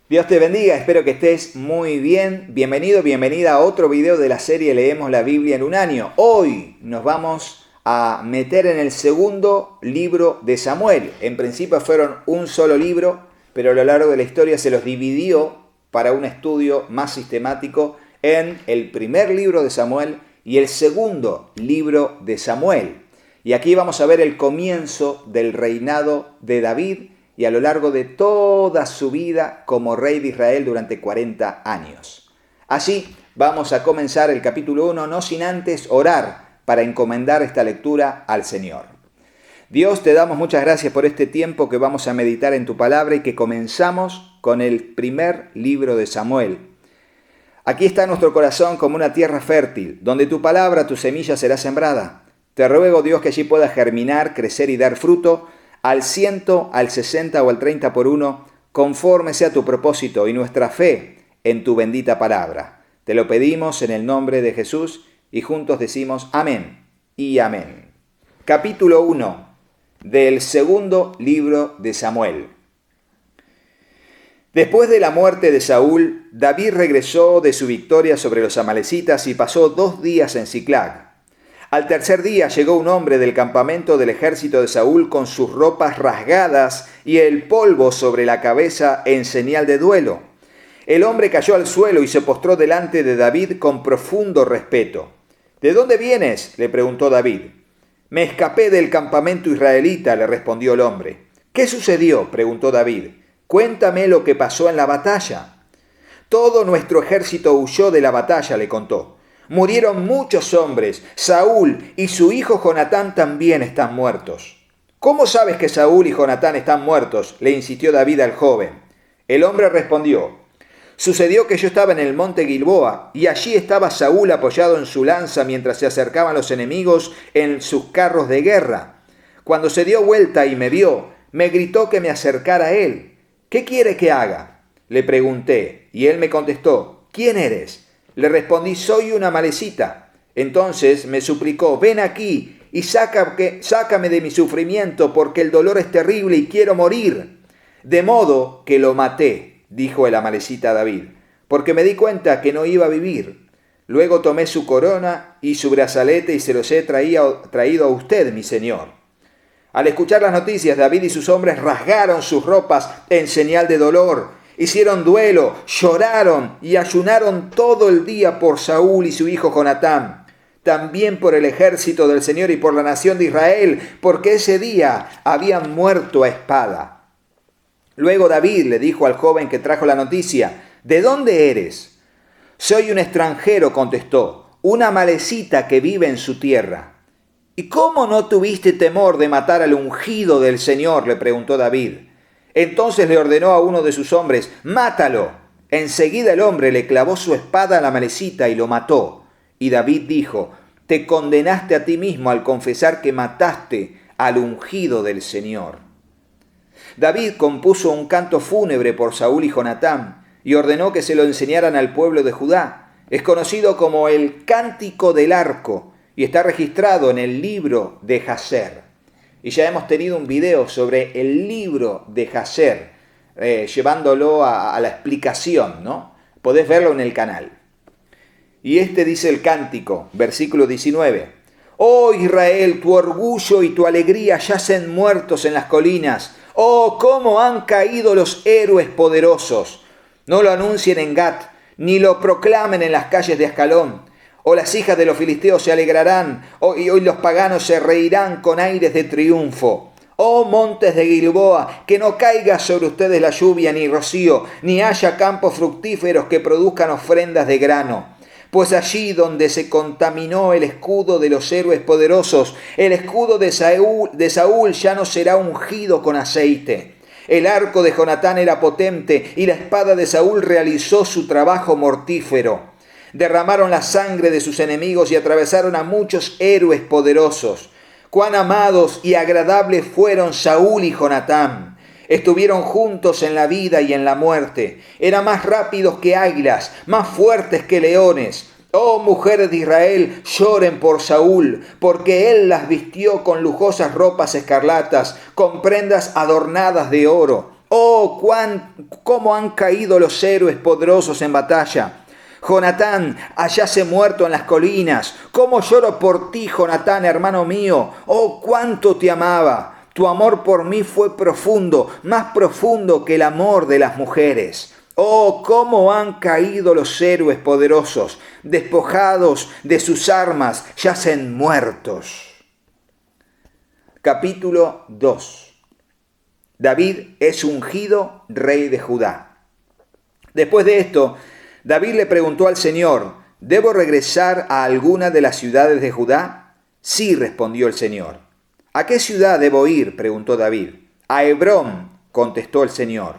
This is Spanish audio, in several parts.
Dios te bendiga, espero que estés muy bien. Bienvenido, bienvenida a otro video de la serie Leemos la Biblia en un año. Hoy nos vamos a meter en el segundo libro de Samuel. En principio fueron un solo libro, pero a lo largo de la historia se los dividió para un estudio más sistemático en el primer libro de Samuel y el segundo libro de Samuel. Y aquí vamos a ver el comienzo del reinado de David y a lo largo de toda su vida como rey de Israel durante 40 años. Así vamos a comenzar el capítulo 1, no sin antes orar para encomendar esta lectura al Señor. Dios, te damos muchas gracias por este tiempo que vamos a meditar en tu palabra y que comenzamos con el primer libro de Samuel. Aquí está nuestro corazón como una tierra fértil, donde tu palabra, tu semilla será sembrada. Te ruego, Dios, que allí pueda germinar, crecer y dar fruto, al 100, al 60 o al 30 por uno, conforme sea tu propósito y nuestra fe en tu bendita palabra. Te lo pedimos en el nombre de Jesús y juntos decimos amén y amén. Capítulo 1 del segundo libro de Samuel. Después de la muerte de Saúl, David regresó de su victoria sobre los amalecitas y pasó 2 días en Siclag. Al tercer día llegó un hombre del campamento del ejército de Saúl con sus ropas rasgadas y el polvo sobre la cabeza en señal de duelo. El hombre cayó al suelo y se postró delante de David con profundo respeto. ¿De dónde vienes?, le preguntó David. Me escapé del campamento israelita, le respondió el hombre. ¿Qué sucedió?, preguntó David. Cuéntame lo que pasó en la batalla. Todo nuestro ejército huyó de la batalla, le contó. Murieron muchos hombres. Saúl y su hijo Jonatán también están muertos. ¿Cómo sabes que Saúl y Jonatán están muertos?, le insistió David al joven. El hombre respondió, sucedió que yo estaba en el monte Gilboa y allí estaba Saúl apoyado en su lanza mientras se acercaban los enemigos en sus carros de guerra. Cuando se dio vuelta y me vio, me gritó que me acercara a él. ¿Qué quiere que haga?, le pregunté, y él me contestó, ¿quién eres? Le respondí, soy una amalecita. Entonces me suplicó, ven aquí y sácame de mi sufrimiento, porque el dolor es terrible y quiero morir. De modo que lo maté, dijo el amalecita a David, porque me di cuenta que no iba a vivir. Luego tomé su corona y su brazalete y se los he traído a usted, mi señor. Al escuchar las noticias, David y sus hombres rasgaron sus ropas en señal de dolor. Hicieron duelo, lloraron y ayunaron todo el día por Saúl y su hijo Jonatán. También por el ejército del Señor y por la nación de Israel, porque ese día habían muerto a espada. Luego David le dijo al joven que trajo la noticia, ¿de dónde eres? Soy un extranjero, contestó, una amalecita que vive en su tierra. ¿Y cómo no tuviste temor de matar al ungido del Señor?, le preguntó David. Entonces le ordenó a uno de sus hombres, mátalo. Enseguida el hombre le clavó su espada a la amalecita y lo mató. Y David dijo, te condenaste a ti mismo al confesar que mataste al ungido del Señor. David compuso un canto fúnebre por Saúl y Jonatán y ordenó que se lo enseñaran al pueblo de Judá. Es conocido como el Cántico del Arco y está registrado en el libro de Jaser. Y ya hemos tenido un video sobre el libro de Jaser, llevándolo a la explicación, ¿no? Podés verlo en el canal. Y este dice el cántico, versículo 19. Oh Israel, tu orgullo y tu alegría yacen muertos en las colinas. Oh, cómo han caído los héroes poderosos. No lo anuncien en Gat, ni lo proclamen en las calles de Ascalón. O las hijas de los filisteos se alegrarán, y hoy los paganos se reirán con aires de triunfo. Oh montes de Gilboa, que no caiga sobre ustedes la lluvia ni rocío, ni haya campos fructíferos que produzcan ofrendas de grano. Pues allí donde se contaminó el escudo de los héroes poderosos, el escudo de Saúl ya no será ungido con aceite. El arco de Jonatán era potente, y la espada de Saúl realizó su trabajo mortífero. Derramaron la sangre de sus enemigos y atravesaron a muchos héroes poderosos. Cuán amados y agradables fueron Saúl y Jonatán. Estuvieron juntos en la vida y en la muerte. Eran más rápidos que águilas, más fuertes que leones. Oh mujeres de Israel, lloren por Saúl, porque él las vistió con lujosas ropas escarlatas, con prendas adornadas de oro. ¡Oh, cómo han caído los héroes poderosos en batalla! Jonatán, halláse muerto en las colinas. ¡Cómo lloro por ti, Jonatán, hermano mío! ¡Oh, cuánto te amaba! Tu amor por mí fue profundo, más profundo que el amor de las mujeres. ¡Oh, cómo han caído los héroes poderosos! Despojados de sus armas, yacen muertos. Capítulo 2. David es ungido rey de Judá. Después de esto, David le preguntó al Señor, ¿debo regresar a alguna de las ciudades de Judá? Sí, respondió el Señor. ¿A qué ciudad debo ir?, preguntó David. A Hebrón, contestó el Señor.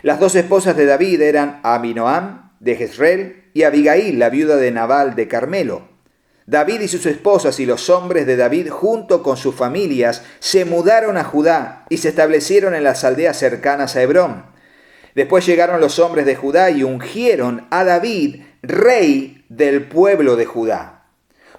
Las dos esposas de David eran Ahinoam de Jezreel y Abigail, la viuda de Nabal de Carmelo. David y sus esposas y los hombres de David junto con sus familias se mudaron a Judá y se establecieron en las aldeas cercanas a Hebrón. Después llegaron los hombres de Judá y ungieron a David rey del pueblo de Judá.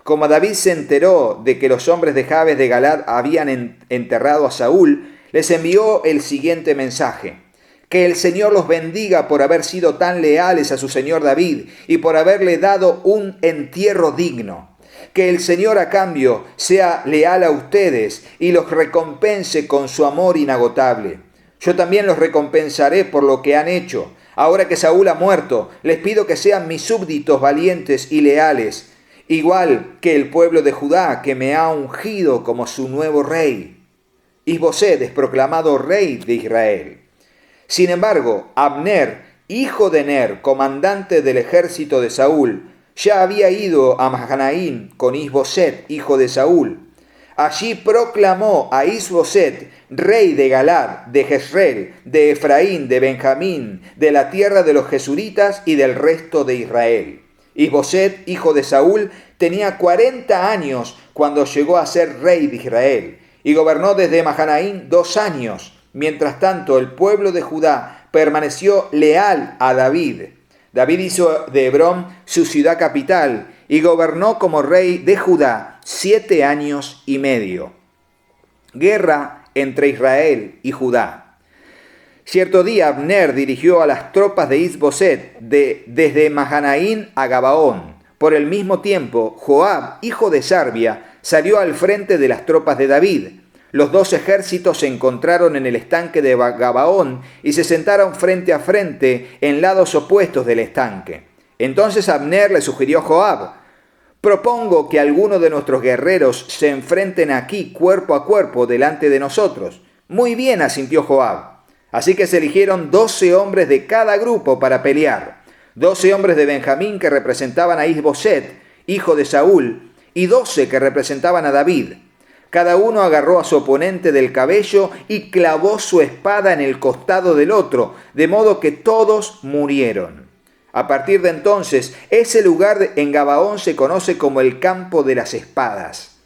Como David se enteró de que los hombres de Jabes de Galad habían enterrado a Saúl, les envió el siguiente mensaje: que el Señor los bendiga por haber sido tan leales a su señor David y por haberle dado un entierro digno. Que el Señor a cambio sea leal a ustedes y los recompense con su amor inagotable. Yo también los recompensaré por lo que han hecho. Ahora que Saúl ha muerto, les pido que sean mis súbditos valientes y leales, igual que el pueblo de Judá, que me ha ungido como su nuevo rey. Isboset es proclamado rey de Israel. Sin embargo, Abner, hijo de Ner, comandante del ejército de Saúl, ya había ido a Mahanaim con Isboset, hijo de Saúl. Allí proclamó a Isboset, rey de Galad, de Jezreel, de Efraín, de Benjamín, de la tierra de los Gesuritas y del resto de Israel. Isboset, hijo de Saúl, tenía 40 años cuando llegó a ser rey de Israel y gobernó desde Mahanaim 2 años. Mientras tanto, el pueblo de Judá permaneció leal a David. David hizo de Hebrón su ciudad capital y gobernó como rey de Judá 7 años y medio. Guerra entre Israel y Judá. Cierto día Abner dirigió a las tropas de Isboset desde Mahanaim a Gabaón. Por el mismo tiempo, Joab, hijo de Sarbia, salió al frente de las tropas de David. Los dos ejércitos se encontraron en el estanque de Gabaón y se sentaron frente a frente en lados opuestos del estanque. Entonces Abner le sugirió a Joab: propongo que algunos de nuestros guerreros se enfrenten aquí cuerpo a cuerpo delante de nosotros. Muy bien, asintió Joab. Así que se eligieron 12 hombres de cada grupo para pelear. 12 hombres de Benjamín que representaban a Isboset, hijo de Saúl, y 12 que representaban a David. Cada uno agarró a su oponente del cabello y clavó su espada en el costado del otro, de modo que todos murieron. A partir de entonces, ese lugar en Gabaón se conoce como el campo de las espadas.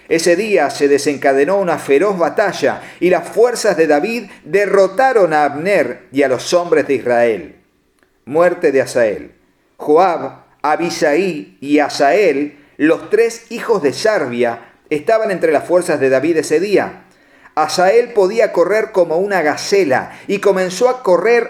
Ese día se desencadenó una feroz batalla y las fuerzas de David derrotaron a Abner y a los hombres de Israel. Muerte de Asael. Joab, Abisai y Asael, los 3 hijos de Sarbia, estaban entre las fuerzas de David ese día. Asael podía correr como una gacela y comenzó a correr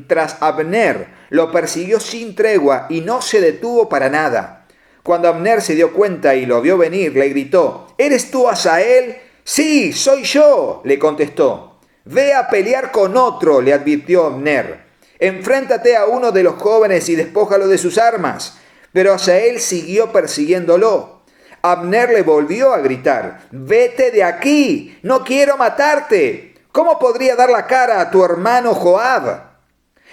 tras Abner. Lo persiguió sin tregua y no se detuvo para nada. Cuando Abner se dio cuenta y lo vio venir, le gritó: ¿Eres tú Asael? Sí, soy yo, le contestó. Ve a pelear con otro, le advirtió Abner. Enfréntate a uno de los jóvenes y despójalo de sus armas. Pero Asael siguió persiguiéndolo. Abner le volvió a gritar: vete de aquí, no quiero matarte. ¿Cómo podría dar la cara a tu hermano Joab?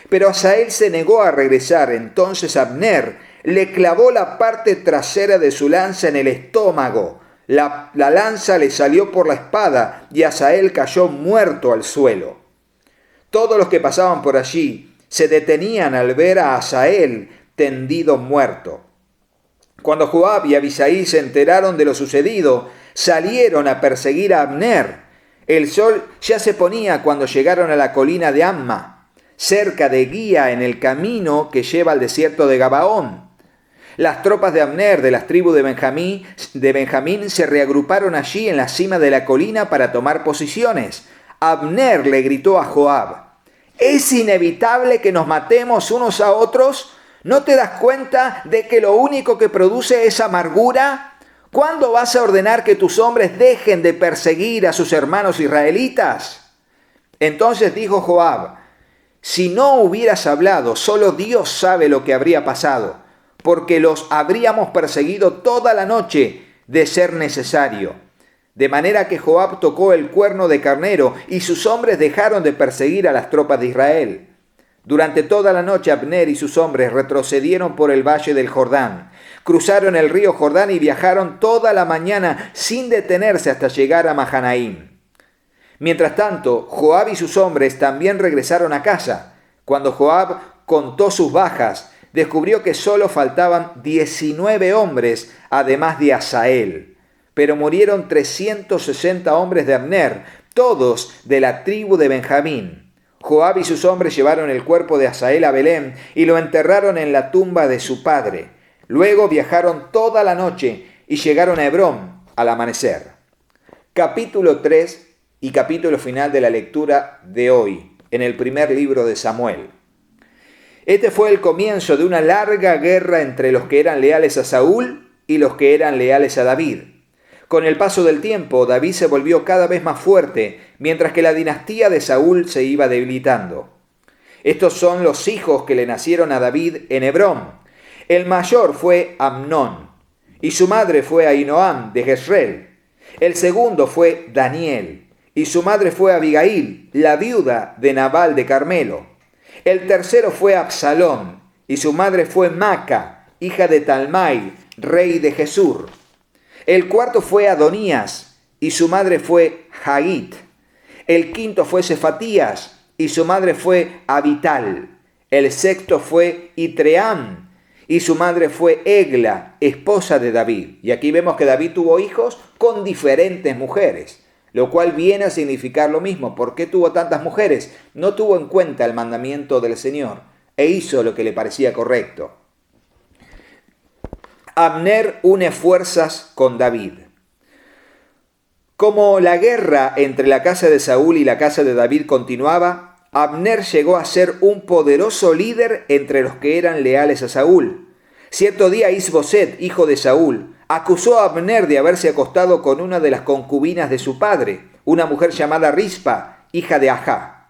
Pero Asael se negó a regresar. Entonces Abner le clavó la parte trasera de su lanza en el estómago. La lanza le salió por la espada y Asael cayó muerto al suelo. Todos los que pasaban por allí se detenían al ver a Asael tendido muerto. Cuando Joab y Abisai se enteraron de lo sucedido, salieron a perseguir a Abner. El sol ya se ponía cuando llegaron a la colina de Amma, cerca de Guía, en el camino que lleva al desierto de Gabaón. Las tropas de Abner de las tribus de Benjamín se reagruparon allí en la cima de la colina para tomar posiciones. Abner le gritó a Joab: ¿es inevitable que nos matemos unos a otros? ¿No te das cuenta de que lo único que produce es amargura? ¿Cuándo vas a ordenar que tus hombres dejen de perseguir a sus hermanos israelitas? Entonces dijo Joab: si no hubieras hablado, solo Dios sabe lo que habría pasado, porque los habríamos perseguido toda la noche de ser necesario. De manera que Joab tocó el cuerno de carnero y sus hombres dejaron de perseguir a las tropas de Israel. Durante toda la noche Abner y sus hombres retrocedieron por el valle del Jordán, cruzaron el río Jordán y viajaron toda la mañana sin detenerse hasta llegar a Mahanaim. Mientras tanto, Joab y sus hombres también regresaron a casa. Cuando Joab contó sus bajas, descubrió que solo faltaban 19 hombres, además de Asael. Pero murieron 360 hombres de Abner, todos de la tribu de Benjamín. Joab y sus hombres llevaron el cuerpo de Asael a Belén y lo enterraron en la tumba de su padre. Luego viajaron toda la noche y llegaron a Hebrón al amanecer. Capítulo 3 y capítulo final de la lectura de hoy, en el primer libro de Samuel. Este fue el comienzo de una larga guerra entre los que eran leales a Saúl y los que eran leales a David. Con el paso del tiempo, David se volvió cada vez más fuerte, mientras que la dinastía de Saúl se iba debilitando. Estos son los hijos que le nacieron a David en Hebrón. El mayor fue Amnón, y su madre fue Ahinoam de Jezreel. El segundo fue Daniel, y su madre fue Abigail, la viuda de Nabal de Carmelo. El tercero fue Absalón, y su madre fue Maca, hija de Talmai, rey de Gesur. El cuarto fue Adonías, y su madre fue Hagit. El quinto fue Cefatías, y su madre fue Abital. El sexto fue Itream, y su madre fue Egla, esposa de David. Y aquí vemos que David tuvo hijos con diferentes mujeres, lo cual viene a significar lo mismo. ¿Por qué tuvo tantas mujeres? No tuvo en cuenta el mandamiento del Señor e hizo lo que le parecía correcto. Abner une fuerzas con David. Como la guerra entre la casa de Saúl y la casa de David continuaba, Abner llegó a ser un poderoso líder entre los que eran leales a Saúl. Cierto día Is-Boset, hijo de Saúl, acusó a Abner de haberse acostado con una de las concubinas de su padre, una mujer llamada Rispa, hija de Ajá.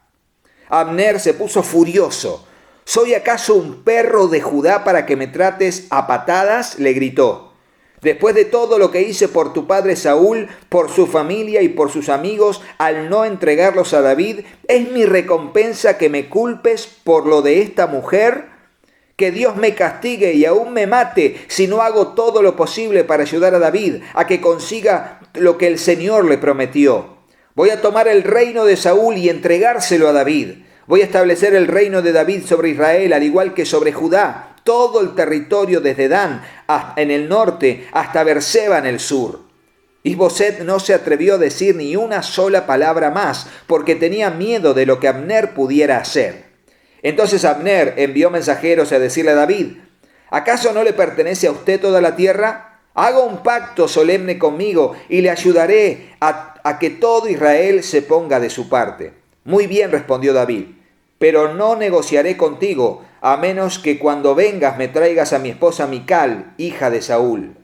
Abner se puso furioso. ¿Soy acaso un perro de Judá para que me trates a patadas?, le gritó. Después de todo lo que hice por tu padre Saúl, por su familia y por sus amigos, al no entregarlos a David, ¿es mi recompensa que me culpes por lo de esta mujer? Que Dios me castigue y aún me mate si no hago todo lo posible para ayudar a David a que consiga lo que el Señor le prometió. Voy a tomar el reino de Saúl y entregárselo a David. Voy a establecer el reino de David sobre Israel, al igual que sobre Judá, todo el territorio desde Dan en el norte hasta Beerseba en el sur. Is-Boset no se atrevió a decir ni una sola palabra más, porque tenía miedo de lo que Abner pudiera hacer. Entonces Abner envió mensajeros a decirle a David: ¿acaso no le pertenece a usted toda la tierra? Haga un pacto solemne conmigo y le ayudaré a que todo Israel se ponga de su parte. Muy bien, respondió David, pero no negociaré contigo, a menos que cuando vengas me traigas a mi esposa Mical, hija de Saúl.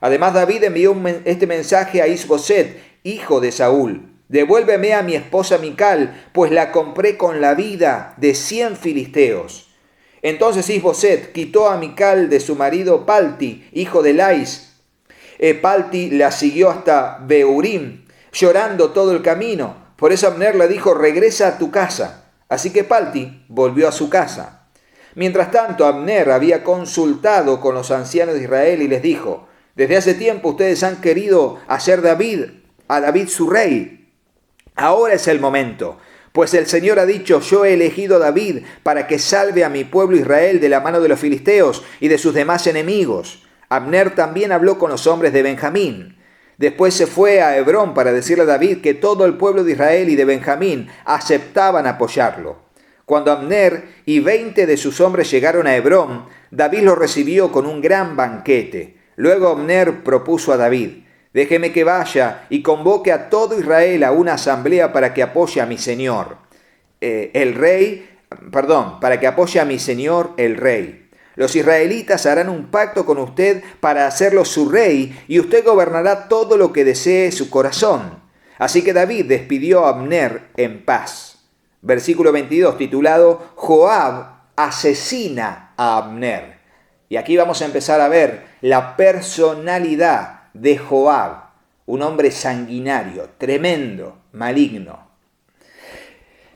Además David envió este mensaje a Is-Boset, hijo de Saúl: devuélveme a mi esposa Mical, pues la compré con la vida de 100 filisteos. Entonces Is-Boset quitó a Mical de su marido Palti, hijo de Lais. Palti la siguió hasta Beurim, llorando todo el camino. Por eso Abner le dijo: regresa a tu casa. Así que Palti volvió a su casa. Mientras tanto, Abner había consultado con los ancianos de Israel y les dijo: desde hace tiempo ustedes han querido hacer a David su rey. Ahora es el momento, pues el Señor ha dicho: yo he elegido a David para que salve a mi pueblo Israel de la mano de los filisteos y de sus demás enemigos. Abner también habló con los hombres de Benjamín. Después se fue a Hebrón para decirle a David que todo el pueblo de Israel y de Benjamín aceptaban apoyarlo. Cuando Abner y 20 de sus hombres llegaron a Hebrón, David los recibió con un gran banquete. Luego Abner propuso a David: Déjeme que vaya y convoque a todo Israel a una asamblea para que apoye a mi señor, para que apoye a mi señor el rey. Los israelitas harán un pacto con usted para hacerlo su rey y usted gobernará todo lo que desee su corazón. Así que David despidió a Abner en paz. Versículo 22, titulado Joab asesina a Abner. Y aquí vamos a empezar a ver la personalidad de Joab, un hombre sanguinario, tremendo, maligno.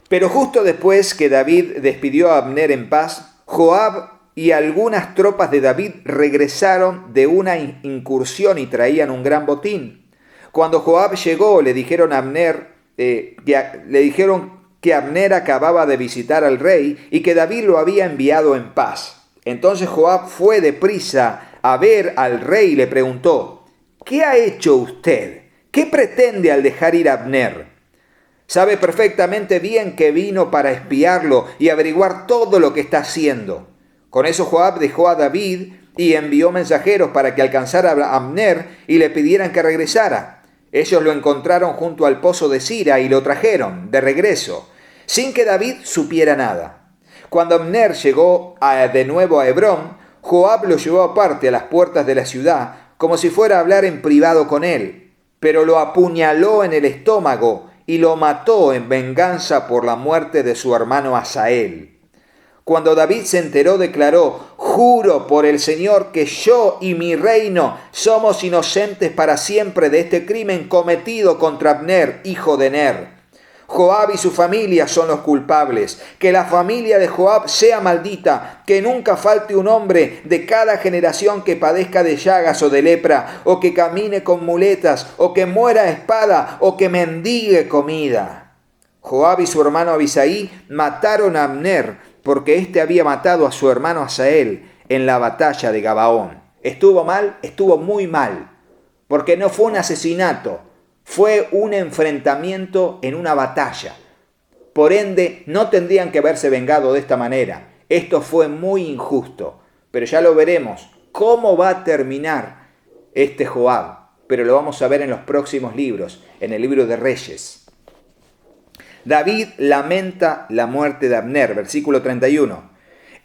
Pero justo después que David despidió a Abner en paz, Joab y algunas tropas de David regresaron de una incursión y traían un gran botín. Cuando Joab llegó, le dijeron que Abner acababa de visitar al rey y que David lo había enviado en paz. Entonces Joab fue deprisa a ver al rey y le preguntó: ¿qué ha hecho usted? ¿Qué pretende al dejar ir a Abner? Sabe perfectamente bien que vino para espiarlo y averiguar todo lo que está haciendo. Con eso Joab dejó a David y envió mensajeros para que alcanzara a Abner y le pidieran que regresara. Ellos lo encontraron junto al pozo de Sira y lo trajeron de regreso, sin que David supiera nada. Cuando Abner llegó de nuevo a Hebrón, Joab lo llevó aparte a las puertas de la ciudad, como si fuera a hablar en privado con él, pero lo apuñaló en el estómago y lo mató en venganza por la muerte de su hermano Asael. Cuando David se enteró, declaró: juro por el Señor que yo y mi reino somos inocentes para siempre de este crimen cometido contra Abner, hijo de Ner. Joab y su familia son los culpables. Que la familia de Joab sea maldita, que nunca falte un hombre de cada generación que padezca de llagas o de lepra, o que camine con muletas, o que muera a espada, o que mendigue comida. Joab y su hermano Abisai mataron a Abner, porque éste había matado a su hermano Asael en la batalla de Gabaón. ¿Estuvo mal? Estuvo muy mal, porque no fue un asesinato, fue un enfrentamiento en una batalla. Por ende, no tendrían que haberse vengado de esta manera. Esto fue muy injusto, pero ya lo veremos cómo va a terminar este Joab, pero lo vamos a ver en los próximos libros, en el libro de Reyes. David lamenta la muerte de Abner, versículo 31.